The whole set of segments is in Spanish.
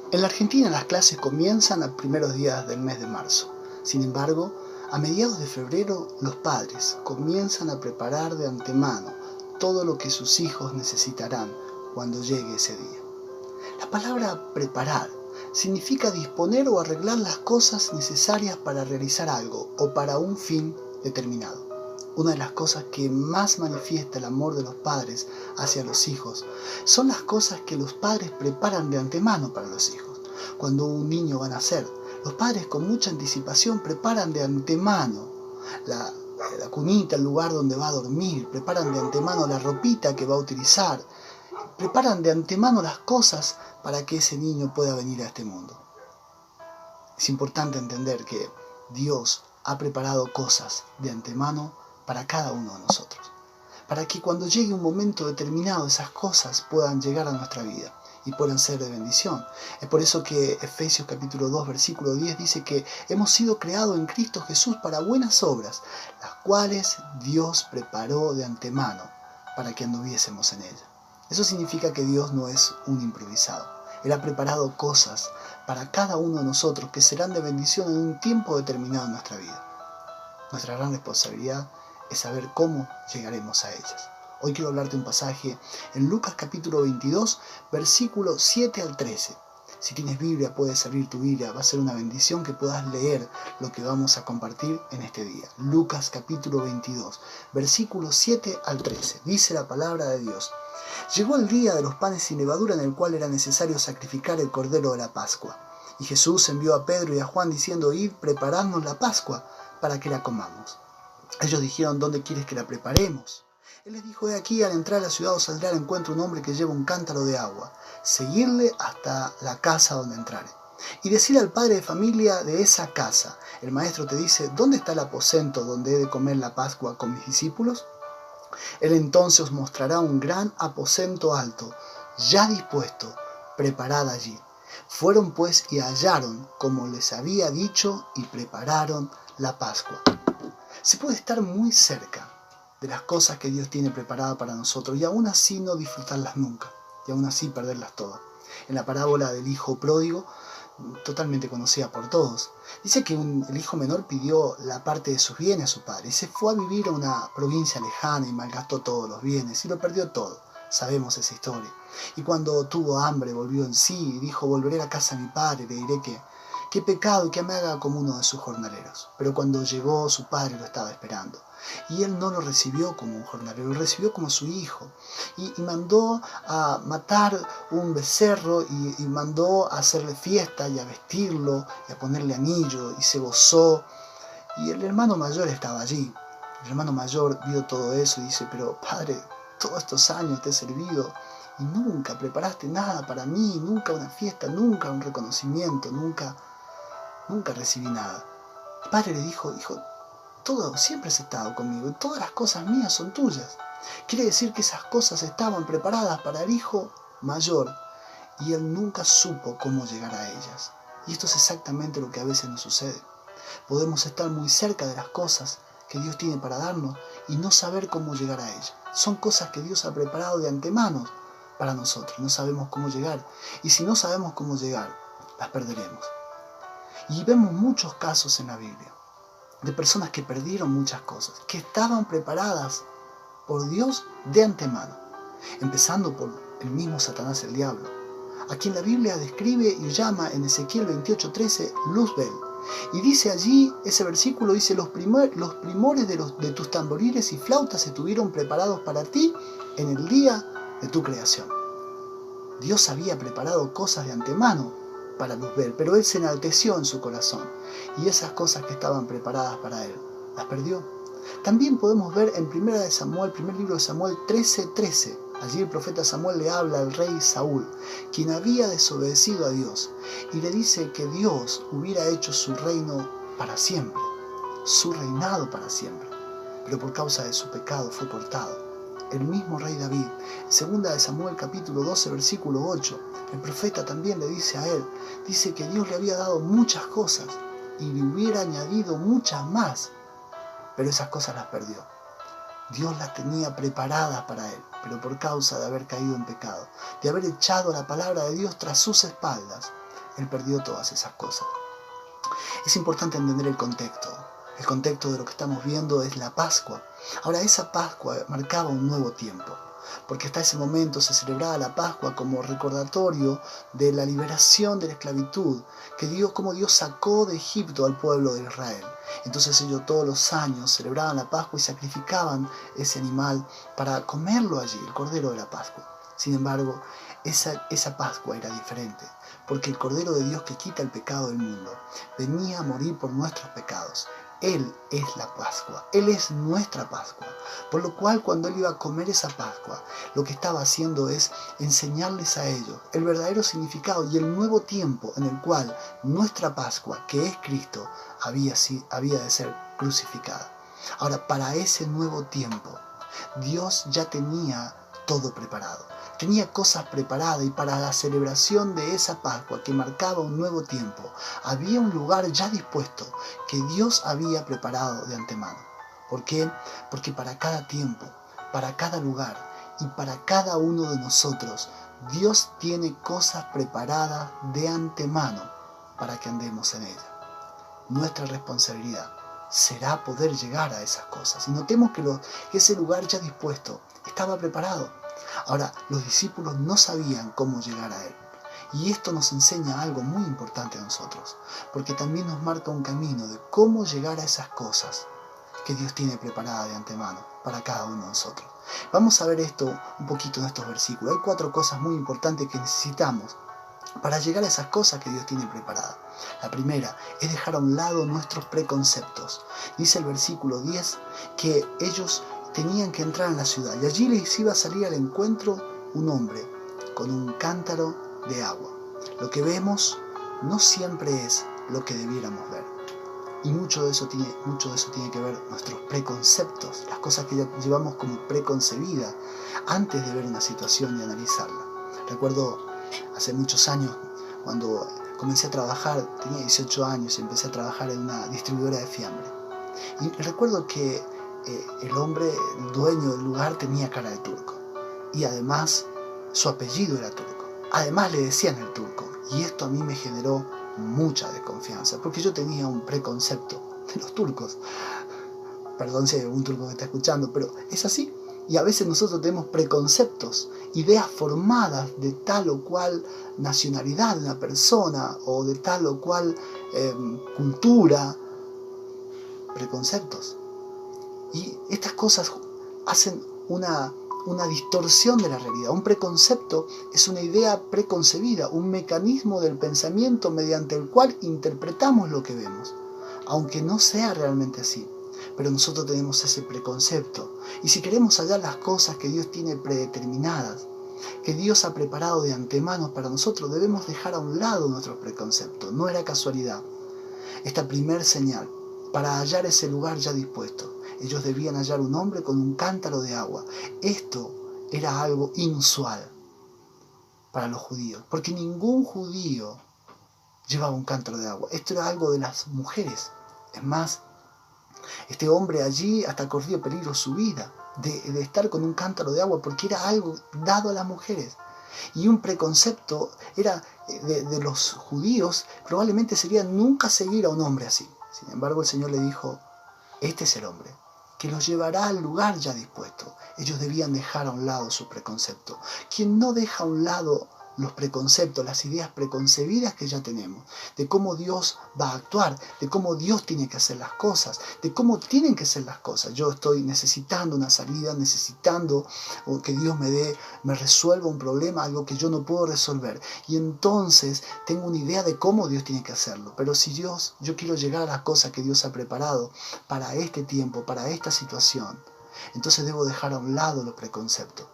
En la Argentina las clases comienzan a primeros días del mes de marzo. Sin embargo, a mediados de febrero los padres comienzan a preparar de antemano todo lo que sus hijos necesitarán cuando llegue ese día. La palabra preparar significa disponer o arreglar las cosas necesarias para realizar algo o para un fin determinado. Una de las cosas que más manifiesta el amor de los padres hacia los hijos son las cosas que los padres preparan de antemano para los hijos. Cuando un niño va a nacer, los padres con mucha anticipación preparan de antemano la cunita, el lugar donde va a dormir, preparan de antemano la ropita que va a utilizar, preparan de antemano las cosas para que ese niño pueda venir a este mundo. Es importante entender que Dios ha preparado cosas de antemano para cada uno de nosotros, para que cuando llegue un momento determinado esas cosas puedan llegar a nuestra vida y puedan ser de bendición. Es por eso que Efesios capítulo 2 versículo 10 dice que hemos sido creados en Cristo Jesús para buenas obras, las cuales Dios preparó de antemano para que anduviésemos en ellas. Eso significa que Dios no es un improvisado. Él ha preparado cosas para cada uno de nosotros que serán de bendición en un tiempo determinado en nuestra vida. Nuestra gran responsabilidad es saber cómo llegaremos a ellas. Hoy quiero hablarte un pasaje en Lucas capítulo 22, versículos 7 al 13. Si tienes Biblia, puedes abrir tu Biblia. Va a ser una bendición que puedas leer lo que vamos a compartir en este día. Lucas capítulo 22, versículos 7 al 13. Dice la palabra de Dios. Llegó el día de los panes sin levadura en el cual era necesario sacrificar el cordero de la Pascua. Y Jesús envió a Pedro y a Juan diciendo, id, preparadnos la Pascua para que la comamos. Ellos dijeron, ¿dónde quieres que la preparemos? Él les dijo, he aquí, al entrar a la ciudad os saldrá al encuentro un hombre que lleva un cántaro de agua. Seguidle hasta la casa donde entrare. Y decir al padre de familia de esa casa, el maestro te dice, ¿dónde está el aposento donde he de comer la Pascua con mis discípulos? Él entonces os mostrará un gran aposento alto, ya dispuesto, preparad allí. Fueron pues y hallaron como les había dicho y prepararon la Pascua. Se puede estar muy cerca de las cosas que Dios tiene preparadas para nosotros y aún así no disfrutarlas nunca y aún así perderlas todas. En la parábola del hijo pródigo, totalmente conocida por todos, dice que el hijo menor pidió la parte de sus bienes a su padre y se fue a vivir a una provincia lejana y malgastó todos los bienes y lo perdió todo. Sabemos esa historia. Y cuando tuvo hambre volvió en sí y dijo, volveré a casa de mi padre y le diré que qué pecado que me haga como uno de sus jornaleros. Pero cuando llegó su padre lo estaba esperando. Y él no lo recibió como un jornalero, lo recibió como su hijo. Y mandó a matar un becerro y mandó a hacerle fiesta y a vestirlo y a ponerle anillo y se gozó. Y el hermano mayor estaba allí. El hermano mayor vio todo eso y dice, pero padre, todos estos años te he servido y nunca preparaste nada para mí, nunca una fiesta, nunca un reconocimiento, nunca recibí nada. El padre le dijo, hijo, todo siempre has estado conmigo y todas las cosas mías son tuyas. Quiere decir que esas cosas estaban preparadas para el hijo mayor y él nunca supo cómo llegar a ellas. Y esto es exactamente lo que a veces nos sucede. Podemos estar muy cerca de las cosas que Dios tiene para darnos y no saber cómo llegar a ellas. Son cosas que Dios ha preparado de antemano para nosotros. No sabemos cómo llegar. Y si no sabemos cómo llegar, las perderemos. Y vemos muchos casos en la Biblia de personas que perdieron muchas cosas, que estaban preparadas por Dios de antemano, empezando por el mismo Satanás, el diablo, a quien la Biblia describe y llama en Ezequiel 28:13 Luzbel. Y dice allí, ese versículo dice, los primores de tus tamboriles y flautas estuvieron preparados para ti en el día de tu creación. Dios había preparado cosas de antemano para Luzbel, pero él se enalteció en su corazón y esas cosas que estaban preparadas para él, las perdió. También podemos ver en primer libro de Samuel 13:13. Allí el profeta Samuel le habla al rey Saúl, quien había desobedecido a Dios, y le dice que Dios hubiera hecho su reino para siempre, su reinado para siempre, pero por causa de su pecado fue cortado. El mismo rey David, en segunda de Samuel capítulo 12 versículo 8, el profeta también le dice a él, dice que Dios le había dado muchas cosas y le hubiera añadido muchas más, pero esas cosas las perdió. Dios las tenía preparadas para él, pero por causa de haber caído en pecado, de haber echado la palabra de Dios tras sus espaldas, Él perdió todas esas cosas. Es importante entender el contexto. El contexto de lo que estamos viendo es la Pascua. Ahora, esa Pascua marcaba un nuevo tiempo, porque hasta ese momento se celebraba la Pascua como recordatorio de la liberación de la esclavitud, como Dios sacó de Egipto al pueblo de Israel. Entonces ellos todos los años celebraban la Pascua y sacrificaban ese animal para comerlo allí, el Cordero de la Pascua. Sin embargo, esa Pascua era diferente, porque el Cordero de Dios que quita el pecado del mundo venía a morir por nuestros pecados. Él es la Pascua, Él es nuestra Pascua. Por lo cual, cuando Él iba a comer esa Pascua, lo que estaba haciendo es enseñarles a ellos el verdadero significado y el nuevo tiempo en el cual nuestra Pascua, que es Cristo, había de ser crucificada. Ahora, para ese nuevo tiempo, Dios ya tenía todo preparado. Tenía cosas preparadas, y para la celebración de esa Pascua que marcaba un nuevo tiempo, había un lugar ya dispuesto que Dios había preparado de antemano. ¿Por qué? Porque para cada tiempo, para cada lugar y para cada uno de nosotros, Dios tiene cosas preparadas de antemano para que andemos en ella. Nuestra responsabilidad será poder llegar a esas cosas. Y notemos que ese lugar ya dispuesto estaba preparado. Ahora, los discípulos no sabían cómo llegar a Él. Y esto nos enseña algo muy importante a nosotros, porque también nos marca un camino de cómo llegar a esas cosas que Dios tiene preparadas de antemano para cada uno de nosotros. Vamos a ver esto un poquito en estos versículos. Hay 4 cosas muy importantes que necesitamos para llegar a esas cosas que Dios tiene preparadas. La primera es dejar a un lado nuestros preconceptos. Dice el versículo 10 que ellos tenían que entrar en la ciudad y allí les iba a salir al encuentro un hombre con un cántaro de agua. Lo que vemos no siempre es lo que debiéramos ver. Y mucho de eso tiene que ver nuestros preconceptos, las cosas que ya llevamos como preconcebidas antes de ver una situación y analizarla. Recuerdo hace muchos años, cuando comencé a trabajar, tenía 18 años y empecé a trabajar en una distribuidora de fiambre. Y recuerdo que el hombre, el dueño del lugar, tenía cara de turco. Y además, su apellido era turco. Además le decían el turco. Y esto a mí me generó mucha desconfianza, porque yo tenía un preconcepto de los turcos. Perdón si hay algún turco que está escuchando, pero es así. Y a veces nosotros tenemos preconceptos, ideas formadas de tal o cual nacionalidad de una persona, o de tal o cual cultura. Preconceptos. Y estas cosas hacen una distorsión de la realidad. Un preconcepto es una idea preconcebida, un mecanismo del pensamiento mediante el cual interpretamos lo que vemos, aunque no sea realmente así. Pero nosotros tenemos ese preconcepto. Y si queremos hallar las cosas que Dios tiene predeterminadas, que Dios ha preparado de antemano para nosotros, debemos dejar a un lado nuestros preconceptos. No era casualidad. Esta primer señal, para hallar ese lugar ya dispuesto, ellos debían hallar un hombre con un cántaro de agua. Esto era algo inusual para los judíos, porque ningún judío llevaba un cántaro de agua. Esto era algo de las mujeres. Es más, este hombre allí hasta corría peligro su vida de estar con un cántaro de agua, porque era algo dado a las mujeres. Y un preconcepto era de los judíos, probablemente sería nunca seguir a un hombre así. Sin embargo, el Señor le dijo: este es el hombre que los llevará al lugar ya dispuesto. Ellos debían dejar a un lado su preconcepto. Quien no deja a un lado los preconceptos, las ideas preconcebidas que ya tenemos, de cómo Dios va a actuar, de cómo Dios tiene que hacer las cosas, de cómo tienen que ser las cosas. Yo estoy necesitando una salida, necesitando que Dios me resuelva un problema, algo que yo no puedo resolver. Y entonces tengo una idea de cómo Dios tiene que hacerlo. Pero si yo quiero llegar a las cosas que Dios ha preparado para este tiempo, para esta situación, entonces debo dejar a un lado los preconceptos.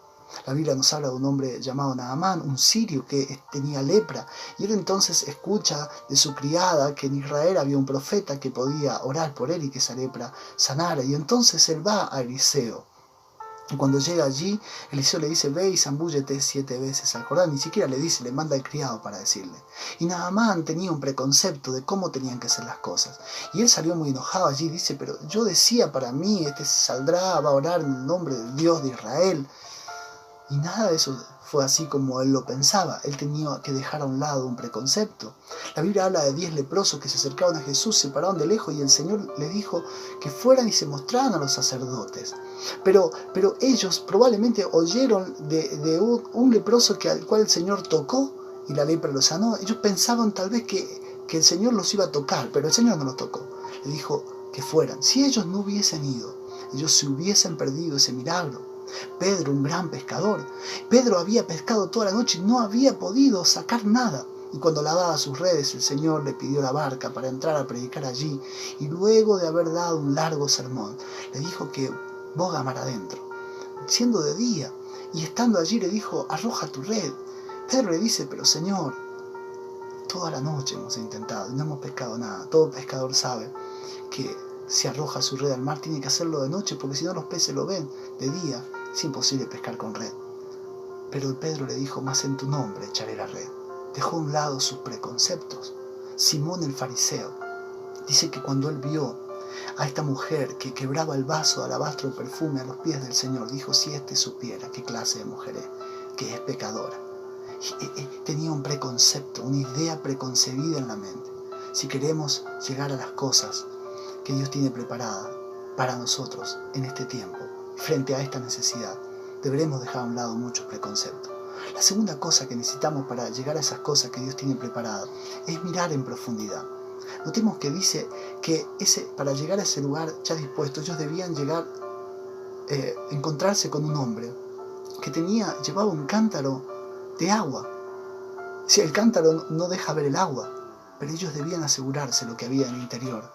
La Biblia nos habla de un hombre llamado Naamán, un sirio que tenía lepra, y él entonces escucha de su criada que en Israel había un profeta que podía orar por él y que esa lepra sanara, y entonces él va a Eliseo. Y cuando llega allí, Eliseo le dice: ve y zambúllete 7 veces al Jordán. Ni siquiera le dice, le manda al criado para decirle. Y Naamán tenía un preconcepto de cómo tenían que ser las cosas. Y él salió muy enojado allí, dice: pero yo decía para mí, saldrá, va a orar en el nombre del Dios de Israel. Y nada de eso fue así como él lo pensaba. Él tenía que dejar a un lado un preconcepto. La Biblia habla de 10 leprosos que se acercaban a Jesús, se pararon de lejos y el Señor les dijo que fueran y se mostraran a los sacerdotes. Pero ellos probablemente oyeron de un leproso al cual el Señor tocó y la lepra lo sanó. Ellos pensaban tal vez que el Señor los iba a tocar, pero el Señor no los tocó. Le dijo que fueran. Si ellos no hubiesen ido, ellos se hubiesen perdido ese milagro. Pedro, un gran pescador. Pedro había pescado toda la noche y no había podido sacar nada. Y cuando lavaba sus redes, el Señor le pidió la barca para entrar a predicar allí. Y luego de haber dado un largo sermón, le dijo que boga mar adentro, siendo de día. Y estando allí le dijo, arroja tu red. Pedro le dice, pero Señor, toda la noche hemos intentado y no hemos pescado nada. Todo pescador sabe que si arroja su red al mar tiene que hacerlo de noche, porque si no los peces lo ven. De día es imposible pescar con red. Pero Pedro le dijo, más en tu nombre echaré la red. Dejó a un lado sus preconceptos. Simón el fariseo dice que cuando él vio a esta mujer que quebraba el vaso de alabastro de perfume a los pies del Señor, dijo, si éste supiera qué clase de mujer es, que es pecadora. Tenía un preconcepto, una idea preconcebida en la mente. Si queremos llegar a las cosas que Dios tiene preparadas para nosotros en este tiempo, frente a esta necesidad, deberemos dejar a un lado muchos preconceptos. La segunda cosa que necesitamos para llegar a esas cosas que Dios tiene preparadas es mirar en profundidad. Notemos que dice que para llegar a ese lugar ya dispuesto, ellos debían encontrarse con un hombre que llevaba un cántaro de agua. Si el cántaro no deja ver el agua, pero ellos debían asegurarse lo que había en el interior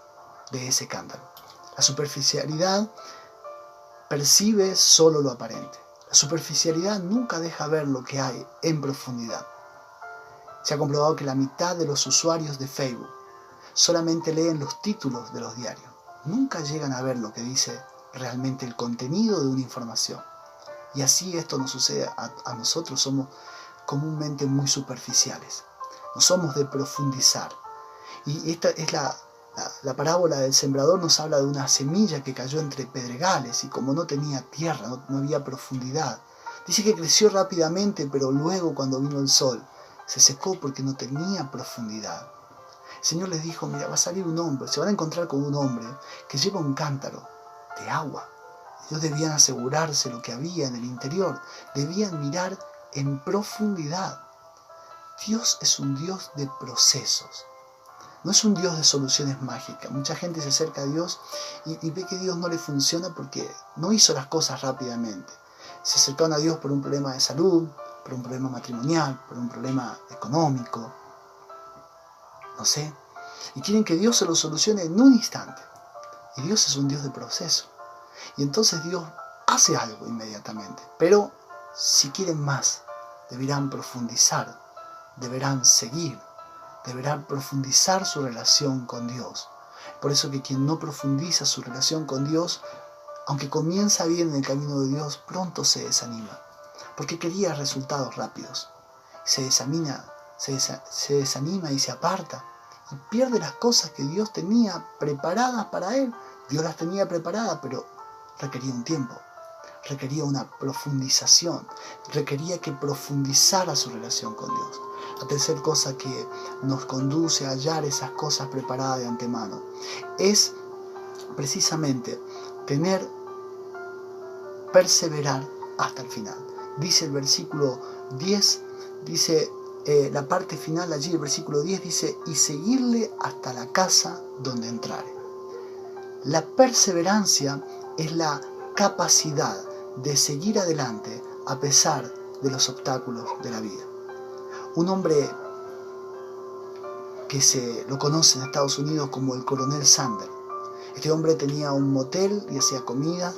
de ese cántaro. La superficialidad percibe solo lo aparente. La superficialidad nunca deja ver lo que hay en profundidad. Se ha comprobado que la mitad de los usuarios de Facebook solamente leen los títulos de los diarios. Nunca llegan a ver lo que dice realmente el contenido de una información. Y así esto nos sucede a nosotros. Somos comúnmente muy superficiales. No somos de profundizar. Y esta es la parábola del sembrador. Nos habla de una semilla que cayó entre pedregales y como no tenía tierra, no había profundidad. Dice que creció rápidamente, pero luego cuando vino el sol se secó porque no tenía profundidad. El Señor les dijo, mira, va a salir un hombre, se van a encontrar con un hombre que lleva un cántaro de agua. Ellos debían asegurarse lo que había en el interior, debían mirar en profundidad. Dios es un Dios de procesos, no es un Dios de soluciones mágicas. Mucha gente se acerca a Dios y ve que Dios no le funciona porque no hizo las cosas rápidamente. Se acercaron a Dios por un problema de salud, por un problema matrimonial, por un problema económico, no sé, y quieren que Dios se lo solucione en un instante. Y Dios es un Dios de proceso. Y entonces Dios hace algo inmediatamente. Pero si quieren más, deberán profundizar, deberán seguir, deberán profundizar su relación con Dios. Por eso que quien no profundiza su relación con Dios, aunque comienza bien en el camino de Dios, pronto se desanima. Porque quería resultados rápidos. Se desanima y se aparta. Y pierde las cosas que Dios tenía preparadas para él. Dios las tenía preparadas, pero requería un tiempo. Requería una profundización. Requería que profundizara su relación con Dios. La tercera cosa que nos conduce a hallar esas cosas preparadas de antemano es precisamente perseverar hasta el final. Dice el versículo 10, dice la parte final allí, el versículo 10 dice, y seguirle hasta la casa donde entrare. La perseverancia es la capacidad de seguir adelante a pesar de los obstáculos de la vida. Un hombre que se lo conoce en Estados Unidos como el coronel Sanders. Este hombre tenía un motel y hacía comida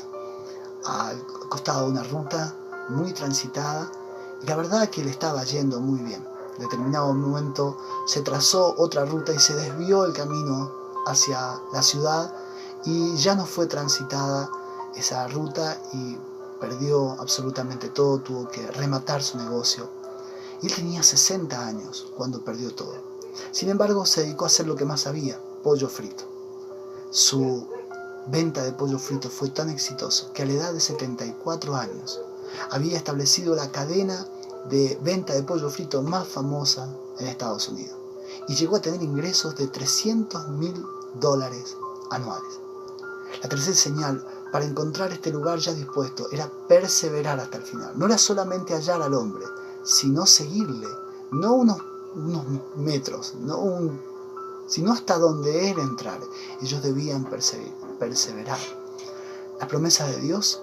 al costado de una ruta muy transitada, y la verdad es que le estaba yendo muy bien. En determinado momento se trazó otra ruta y se desvió el camino hacia la ciudad y ya no fue transitada esa ruta y perdió absolutamente todo, tuvo que rematar su negocio. Y él tenía 60 años cuando perdió todo. Sin embargo, se dedicó a hacer lo que más sabía, pollo frito. Su venta de pollo frito fue tan exitoso que a la edad de 74 años había establecido la cadena de venta de pollo frito más famosa en Estados Unidos. Y llegó a tener ingresos de $300.000 anuales. La tercera señal para encontrar este lugar ya dispuesto era perseverar hasta el final. No era solamente hallar al hombre, sino seguirle, no unos metros, sino hasta donde él entrara. Ellos debían perseverar. Las promesas de Dios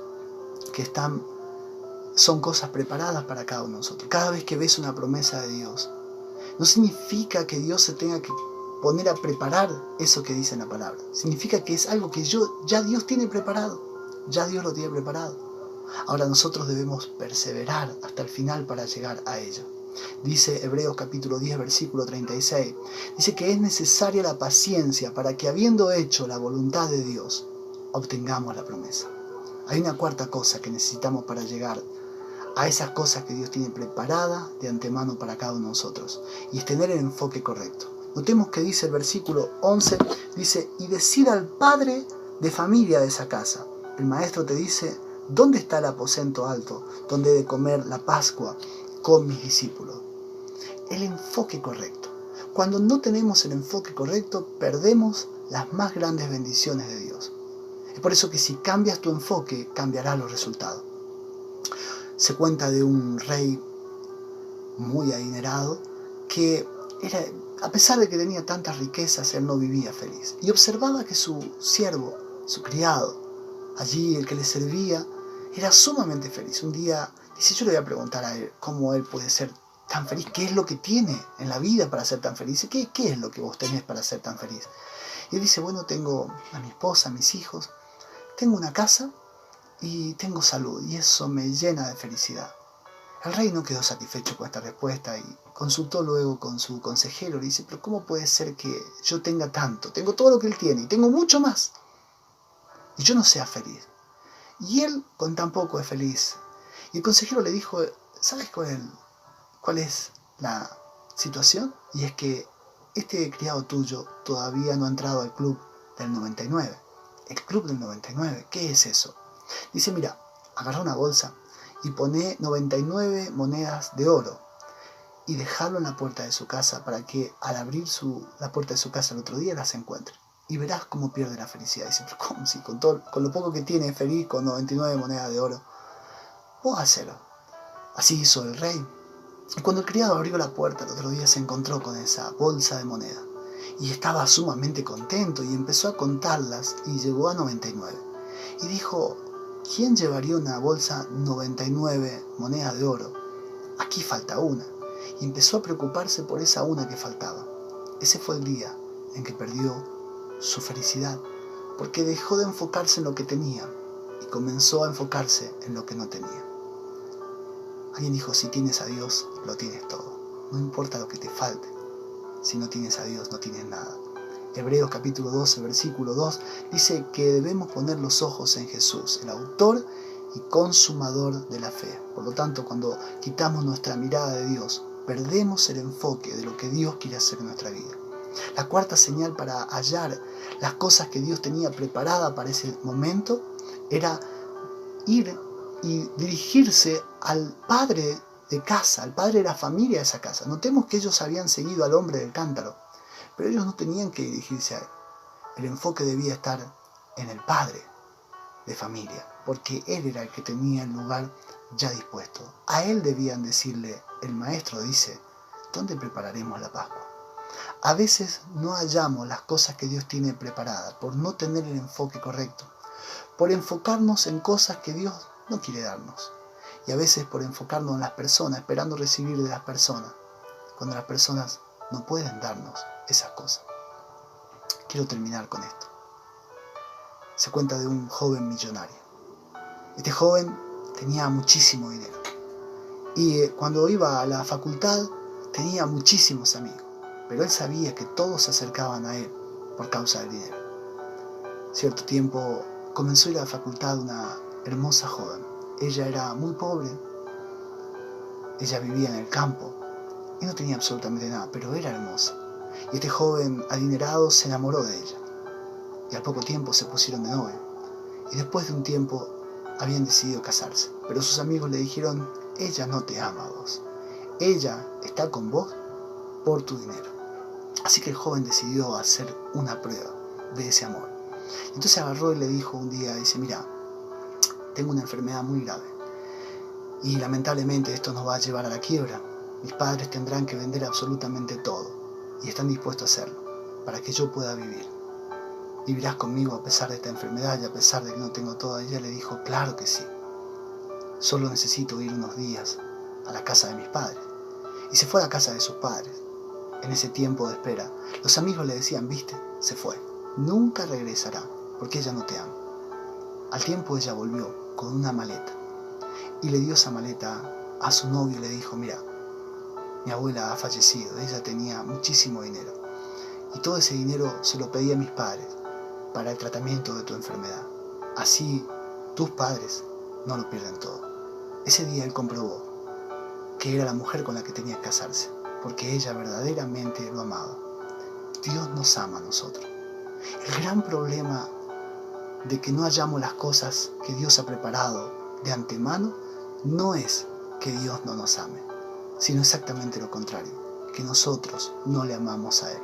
son cosas preparadas para cada uno de nosotros. Cada vez que ves una promesa de Dios, no significa que Dios se tenga que poner a preparar eso que dice en la palabra. Significa que es algo que ya Dios tiene preparado. Ya Dios lo tiene preparado. Ahora nosotros debemos perseverar hasta el final para llegar a ella. Dice Hebreos capítulo 10, versículo 36. Dice que es necesaria la paciencia para que, habiendo hecho la voluntad de Dios, obtengamos la promesa. Hay una cuarta cosa que necesitamos para llegar a esas cosas que Dios tiene preparadas de antemano para cada uno de nosotros. Y es tener el enfoque correcto. Notemos que dice el versículo 11, dice, y decid al padre de familia de esa casa. El maestro te dice, ¿dónde está el aposento alto donde he de comer la Pascua con mis discípulos? El enfoque correcto. Cuando no tenemos el enfoque correcto, perdemos las más grandes bendiciones de Dios. Es por eso que si cambias tu enfoque, cambiarás los resultados. Se cuenta de un rey muy adinerado que a pesar de que tenía tantas riquezas, él no vivía feliz. Y observaba que su siervo, su criado, allí el que le servía, era sumamente feliz. Un día dice, yo le voy a preguntar a él cómo él puede ser tan feliz, qué es lo que tiene en la vida para ser tan feliz, qué es lo que vos tenés para ser tan feliz. Y él dice, bueno, tengo a mi esposa, a mis hijos, tengo una casa y tengo salud, y eso me llena de felicidad. El rey no quedó satisfecho con esta respuesta y consultó luego con su consejero. Le dice, pero ¿cómo puede ser que yo tenga tanto? Tengo todo lo que él tiene y tengo mucho más, y yo no sea feliz. Y él con tan poco es feliz. Y el consejero le dijo, ¿sabes cuál es la situación? Y es que este criado tuyo todavía no ha entrado al club del 99. El club del 99, ¿qué es eso? Dice, mira, agarra una bolsa y pone 99 monedas de oro y dejarlo en la puerta de su casa para que al abrir la puerta de su casa el otro día las encuentre. Y verás cómo pierde la felicidad. Dice, pero ¿cómo si con lo poco que tiene es feliz con 99 monedas de oro? Vos hacelo. Así hizo el rey. Y cuando el criado abrió la puerta el otro día se encontró con esa bolsa de monedas. Y estaba sumamente contento y empezó a contarlas y llegó a 99. Y dijo, ¿quién llevaría una bolsa 99 monedas de oro? Aquí falta una. Y empezó a preocuparse por esa una que faltaba. Ese fue el día en que perdió su felicidad, porque dejó de enfocarse en lo que tenía y comenzó a enfocarse en lo que no tenía. Alguien dijo, si tienes a Dios, lo tienes todo. No importa lo que te falte. Si no tienes a Dios, no tienes nada. Hebreos capítulo 12, versículo 2, dice que debemos poner los ojos en Jesús, el autor y consumador de la fe. Por lo tanto, cuando quitamos nuestra mirada de Dios, perdemos el enfoque de lo que Dios quiere hacer en nuestra vida. La cuarta señal para hallar las cosas que Dios tenía preparadas para ese momento era ir y dirigirse al padre de casa, al padre de la familia de esa casa. Notemos que ellos habían seguido al hombre del cántaro, pero ellos no tenían que dirigirse a él. El enfoque debía estar en el padre de familia, porque él era el que tenía el lugar ya dispuesto. A él debían decirle, el maestro dice, ¿dónde prepararemos la Pascua? A veces no hallamos las cosas que Dios tiene preparadas por no tener el enfoque correcto, por enfocarnos en cosas que Dios no quiere darnos, y a veces por enfocarnos en las personas, esperando recibir de las personas, cuando las personas no pueden darnos esas cosas. Quiero terminar con esto. Se cuenta de un joven millonario. Este joven tenía muchísimo dinero y cuando iba a la facultad tenía muchísimos amigos, pero él sabía que todos se acercaban a él por causa del dinero. Cierto tiempo comenzó a ir a la facultad una hermosa joven. Ella era muy pobre, ella vivía en el campo y no tenía absolutamente nada, pero era hermosa. Y este joven adinerado se enamoró de ella y al poco tiempo se pusieron de novio. Y después de un tiempo habían decidido casarse, pero sus amigos le dijeron, ella no te ama a vos, ella está con vos por tu dinero. Así que el joven decidió hacer una prueba de ese amor. Entonces agarró y le dijo un día, dice, mira, tengo una enfermedad muy grave y lamentablemente esto nos va a llevar a la quiebra. Mis padres tendrán que vender absolutamente todo y están dispuestos a hacerlo para que yo pueda vivir. ¿Vivirás conmigo a pesar de esta enfermedad y a pesar de que no tengo todo? Ella le dijo, claro que sí. Solo necesito ir unos días a la casa de mis padres. Y se fue a la casa de sus padres. En ese tiempo de espera, los amigos le decían, viste, se fue. Nunca regresará porque ella no te ama. Al tiempo ella volvió con una maleta y le dio esa maleta a su novio y le dijo, mira, mi abuela ha fallecido, ella tenía muchísimo dinero y todo ese dinero se lo pedí a mis padres para el tratamiento de tu enfermedad. Así tus padres no lo pierden todo. Ese día él comprobó que era la mujer con la que tenía que casarse, porque ella verdaderamente lo amaba. Dios nos ama a nosotros. El gran problema de que no hallamos las cosas que Dios ha preparado de antemano no es que Dios no nos ame, sino exactamente lo contrario, que nosotros no le amamos a Él.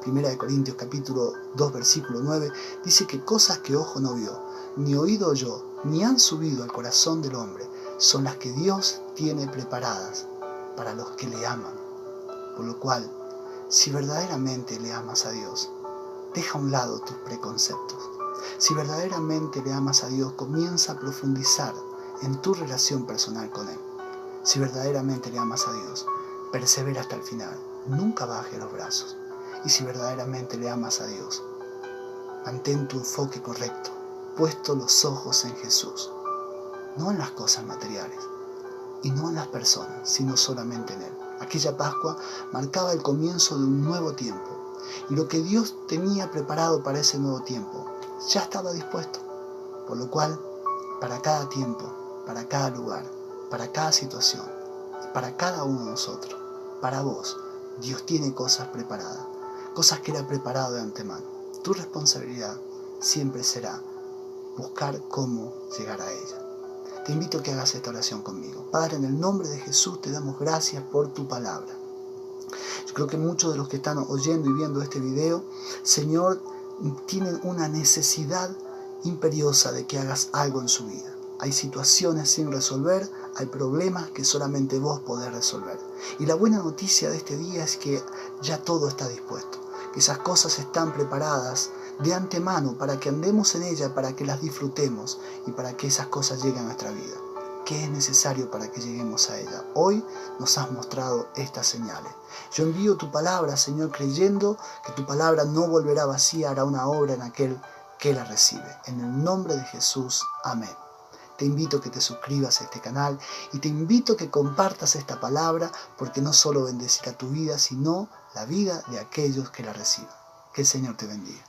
Primera de Corintios capítulo 2 versículo 9 dice que cosas que ojo no vio, ni oído oyó, ni han subido al corazón del hombre, son las que Dios tiene preparadas para los que le aman. Por lo cual, si verdaderamente le amas a Dios, deja a un lado tus preconceptos. Si verdaderamente le amas a Dios, comienza a profundizar en tu relación personal con Él. Si verdaderamente le amas a Dios, persevera hasta el final, nunca bajes los brazos. Y si verdaderamente le amas a Dios, mantén tu enfoque correcto, puesto los ojos en Jesús, no en las cosas materiales y no en las personas, sino solamente en Él. Aquella Pascua marcaba el comienzo de un nuevo tiempo y lo que Dios tenía preparado para ese nuevo tiempo ya estaba dispuesto, por lo cual para cada tiempo, para cada lugar, para cada situación, para cada uno de nosotros, para vos, Dios tiene cosas preparadas, cosas que Él ha preparado de antemano. Tu responsabilidad siempre será buscar cómo llegar a ella. Te invito a que hagas esta oración conmigo. Padre, en el nombre de Jesús te damos gracias por tu palabra. Yo creo que muchos de los que están oyendo y viendo este video, Señor, tienen una necesidad imperiosa de que hagas algo en su vida. Hay situaciones sin resolver, hay problemas que solamente vos podés resolver. Y la buena noticia de este día es que ya todo está dispuesto, que esas cosas están preparadas de antemano para que andemos en ellas, para que las disfrutemos y para que esas cosas lleguen a nuestra vida. ¿Qué es necesario para que lleguemos a ella? Hoy nos has mostrado estas señales. Yo envío tu palabra, Señor, creyendo que tu palabra no volverá vacía, hará una obra en aquel que la recibe. En el nombre de Jesús, amén. Te invito a que te suscribas a este canal y te invito a que compartas esta palabra porque no solo bendecirá tu vida, sino la vida de aquellos que la reciban. Que el Señor te bendiga.